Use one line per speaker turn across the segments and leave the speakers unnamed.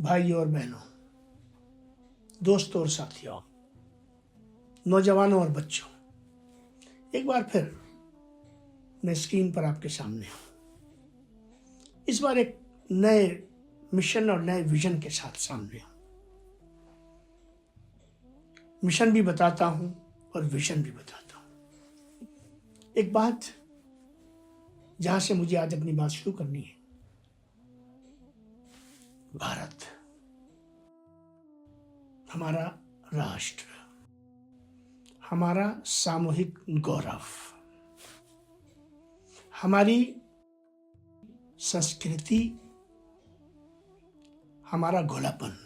भाइयों और बहनों, दोस्तों और साथियों, नौजवानों और बच्चों, एक बार फिर मैं स्क्रीन पर आपके सामने हूं। इस बार एक नए मिशन और नए विजन के साथ सामने हूं। मिशन भी बताता हूं और विजन भी बताता हूं। एक बात जहां से मुझे आज अपनी बात शुरू करनी है, भारत, हमारा राष्ट्र, हमारा सामूहिक गौरव, हमारी संस्कृति, हमारा घोलापन,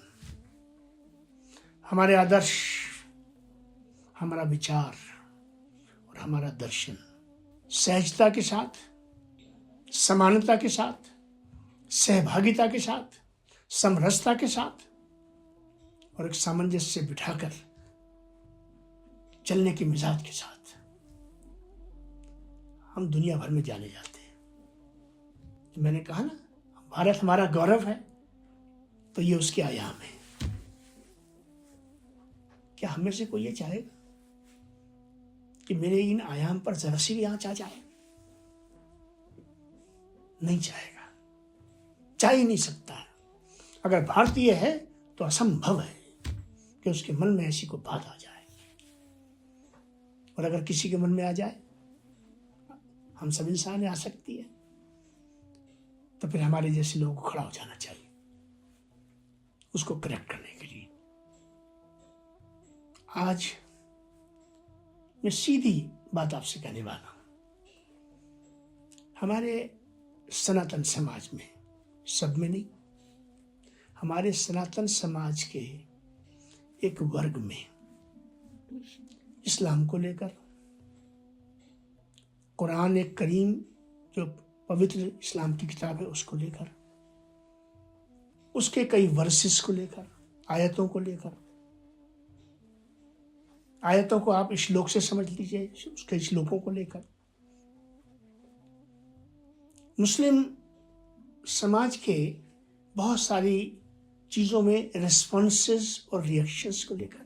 हमारे आदर्श, हमारा विचार और हमारा दर्शन सहजता के साथ, समानता के साथ, सहभागिता के साथ, समरसता के साथ और एक सामंजस्य बिठाकर चलने के मिजाज के साथ हम दुनिया भर में जाने जाते हैं। तो मैंने कहा ना, भारत हमारा गौरव है, तो ये उसके आयाम है। क्या हमें से कोई ये चाहेगा कि मेरे इन आयाम पर जरा सी भी आंच आ जाए? नहीं चाहेगा, चाह ही नहीं सकता है। अगर भारतीय है तो असंभव है कि उसके मन में ऐसी कोई बात आ जाए। और अगर किसी के मन में आ जाए, हम सब इंसान आ सकती है, तो फिर हमारे जैसे लोगों को खड़ा हो जाना चाहिए उसको करेक्ट करने के लिए। आज मैं सीधी बात आपसे कहने वाला हूं। हमारे सनातन समाज में, सब में नहीं, हमारे सनातन समाज के एक वर्ग में इस्लाम को लेकर, कुरान एक करीम जो पवित्र इस्लाम की किताब है उसको लेकर, उसके कई वर्सेस को लेकर, आयतों को लेकर, आयतों को आप श्लोक से समझ लीजिए, उसके श्लोकों को लेकर मुस्लिम समाज के बहुत सारी चीजों में रिस्पॉन्सेस और रिएक्शंस को लेकर,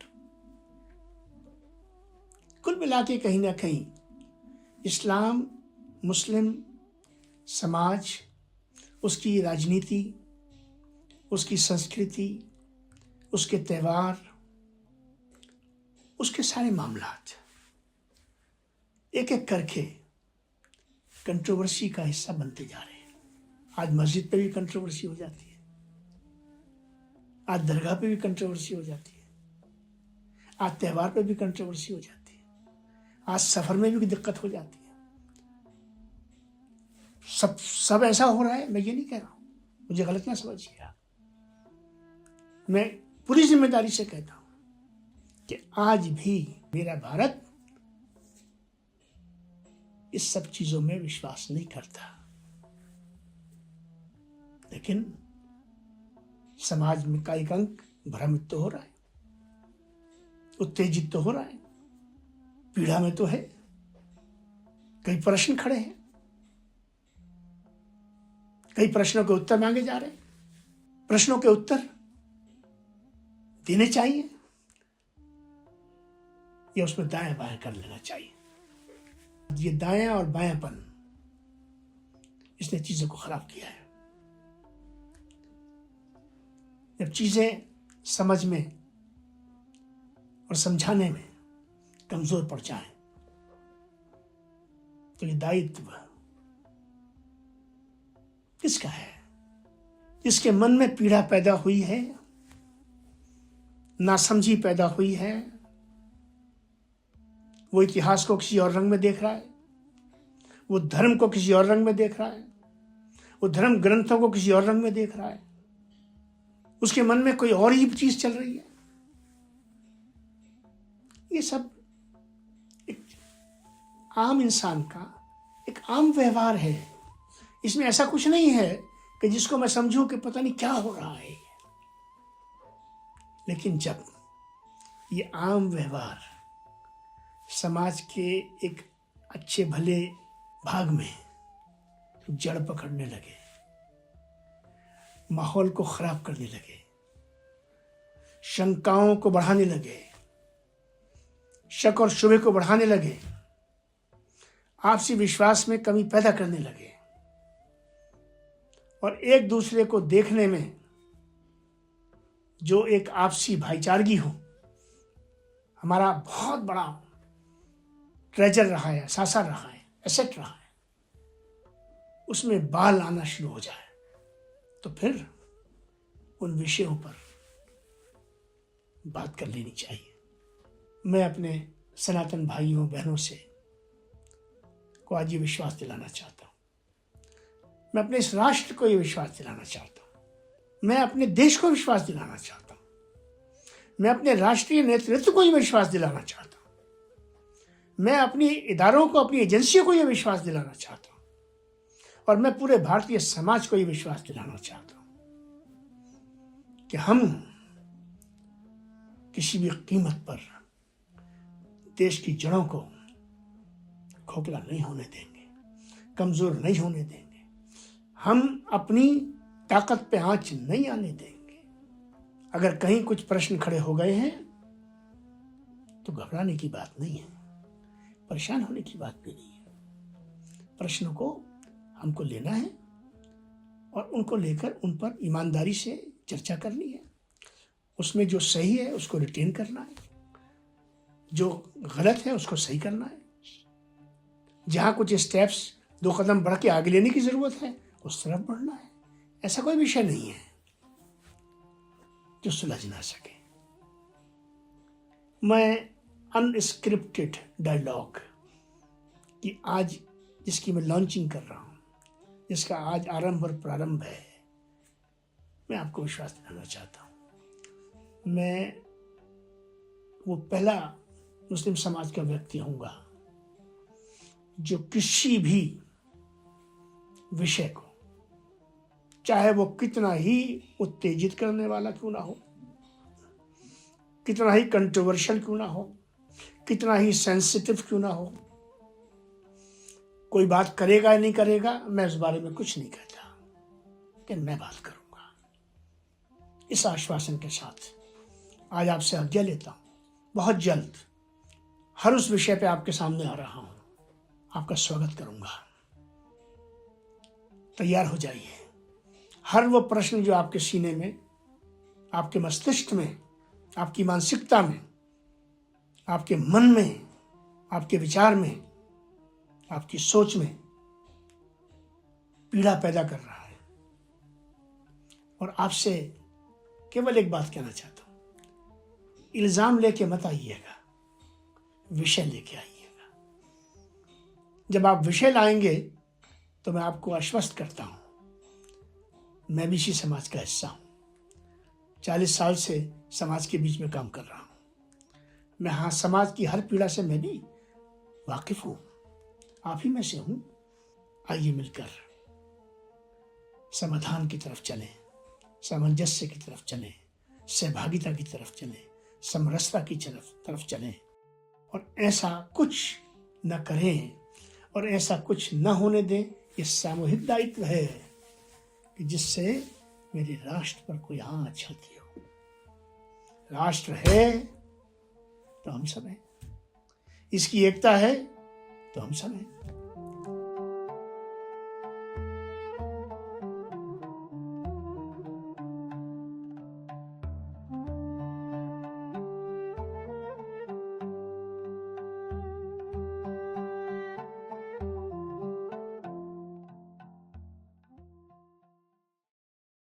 कुल मिला के कहीं ना कहीं इस्लाम, मुस्लिम समाज, उसकी राजनीति, उसकी संस्कृति, उसके त्यौहार, उसके सारे मामलात एक एक करके कंट्रोवर्सी का हिस्सा बनते जा रहे हैं। आज मस्जिद पे भी कंट्रोवर्सी हो जाती है, आज दरगाह पे भी कंट्रोवर्सी हो जाती है, आज त्यौहार पे भी कंट्रोवर्सी हो जाती है, आज सफर में भी दिक्कत हो जाती है। सब ऐसा हो रहा है, मैं ये नहीं कह रहा हूं, मुझे गलत ना समझिएगा। मैं पूरी जिम्मेदारी से कहता हूं कि आज भी मेरा भारत इस सब चीजों में विश्वास नहीं करता, लेकिन समाज में का एक अंक भ्रमित तो हो रहा है, उत्तेजित तो हो रहा है, पीड़ा में तो है। कई प्रश्न खड़े हैं, कई प्रश्नों के उत्तर मांगे जा रहे हैं। प्रश्नों के उत्तर देने चाहिए या उसमें दाएं बाएं कर लेना चाहिए? ये दाएं और बायांपन, इसने चीजों को खराब किया है। जब चीजें समझ में और समझाने में कमजोर पड़ जाएं, तो ये दायित्व किसका है? जिसके मन में पीड़ा पैदा हुई है, नासमझी पैदा हुई है, वो इतिहास को किसी और रंग में देख रहा है, वो धर्म को किसी और रंग में देख रहा है, वो धर्म ग्रंथों को किसी और रंग में देख रहा है, उसके मन में कोई और ही चीज चल रही है। ये सब एक आम इंसान का एक आम व्यवहार है। इसमें ऐसा कुछ नहीं है कि जिसको मैं समझूं कि पता नहीं क्या हो रहा है। लेकिन जब ये आम व्यवहार समाज के एक अच्छे भले भाग में जड़ पकड़ने लगे, माहौल को खराब करने लगे, शंकाओं को बढ़ाने लगे, शक और शुबे को बढ़ाने लगे, आपसी विश्वास में कमी पैदा करने लगे और एक दूसरे को देखने में जो एक आपसी भाईचारगी हो, हमारा बहुत बड़ा ट्रेजर रहा है, सासा रहा है, एसेट रहा है, उसमें बाल आना शुरू हो जाए, तो फिर उन विषयों पर बात कर लेनी चाहिए। मैं अपने सनातन भाइयों बहनों से को आज ये विश्वास दिलाना चाहता हूँ, मैं अपने इस राष्ट्र को ये विश्वास दिलाना चाहता हूँ, मैं अपने देश को विश्वास दिलाना चाहता हूँ, मैं अपने राष्ट्रीय नेतृत्व को ये विश्वास दिलाना चाहता हूँ, मैं अपनी इदारों को, अपनी एजेंसियों को ये विश्वास दिलाना चाहता हूँ और मैं पूरे भारतीय समाज को ये विश्वास दिलाना चाहता हूँ कि हम किसी भी कीमत पर देश की जड़ों को खोखला नहीं होने देंगे, कमजोर नहीं होने देंगे, हम अपनी ताकत पे आंच नहीं आने देंगे। अगर कहीं कुछ प्रश्न खड़े हो गए हैं तो घबराने की बात नहीं है, परेशान होने की बात भी नहीं है। प्रश्नों को हमको लेना है और उनको लेकर उन पर ईमानदारी से चर्चा करनी है, उसमें जो सही है उसको रिटेन करना है, जो गलत है उसको सही करना है, जहां कुछ स्टेप्स 2 कदम बढ़ के आगे लेने की जरूरत है उस तरफ बढ़ना है। ऐसा कोई विषय नहीं है जो सुलझ ना सके। मैं अनस्क्रिप्टेड डायलॉग की आज जिसकी मैं लॉन्चिंग कर रहा हूं, जिसका आज आरंभ और प्रारंभ है, मैं आपको विश्वास दिलाना चाहता हूं। मैं वो पहला मुस्लिम समाज का व्यक्ति होऊंगा जो किसी भी विषय को, चाहे वो कितना ही उत्तेजित करने वाला क्यों ना हो, कितना ही कंट्रोवर्शियल क्यों ना हो, कितना ही सेंसिटिव क्यों ना हो, कोई बात करेगा या नहीं करेगा, मैं उस बारे में कुछ नहीं कहता कि मैं बात करूंगा। इस आश्वासन के साथ आज आपसे आज्ञा लेता हूं। बहुत जल्द हर उस विषय पे आपके सामने आ रहा हूं, आपका स्वागत करूंगा। तैयार हो जाइए। हर वो प्रश्न जो आपके सीने में, आपके मस्तिष्क में, आपकी मानसिकता में, आपके मन में, आपके विचार में, आपकी सोच में पीड़ा पैदा कर रहा है, और आपसे केवल एक बात कहना चाहता हूं, इल्जाम लेके मत आइएगा, विषय लेके आइएगा। जब आप विषय लाएंगे तो मैं आपको आश्वस्त करता हूं, मैं भी इसी समाज का हिस्सा हूं। 40 साल से समाज के बीच में काम कर रहा हूं। मैं समाज की हर पीड़ा से मैं भी वाकिफ हूं, आप ही में से हूं। आइए मिलकर समाधान की तरफ चलें, सामंजस्य की तरफ चलें, सहभागिता की तरफ चलें, समरसता की तरफ चलें, और ऐसा कुछ न करें और ऐसा कुछ न होने दें। ये सामूहिक दायित्व है कि जिससे मेरे राष्ट्र पर कोई आँच आती हो। राष्ट्र है तो हम सब हैं, इसकी एकता है तो हम सब हैं।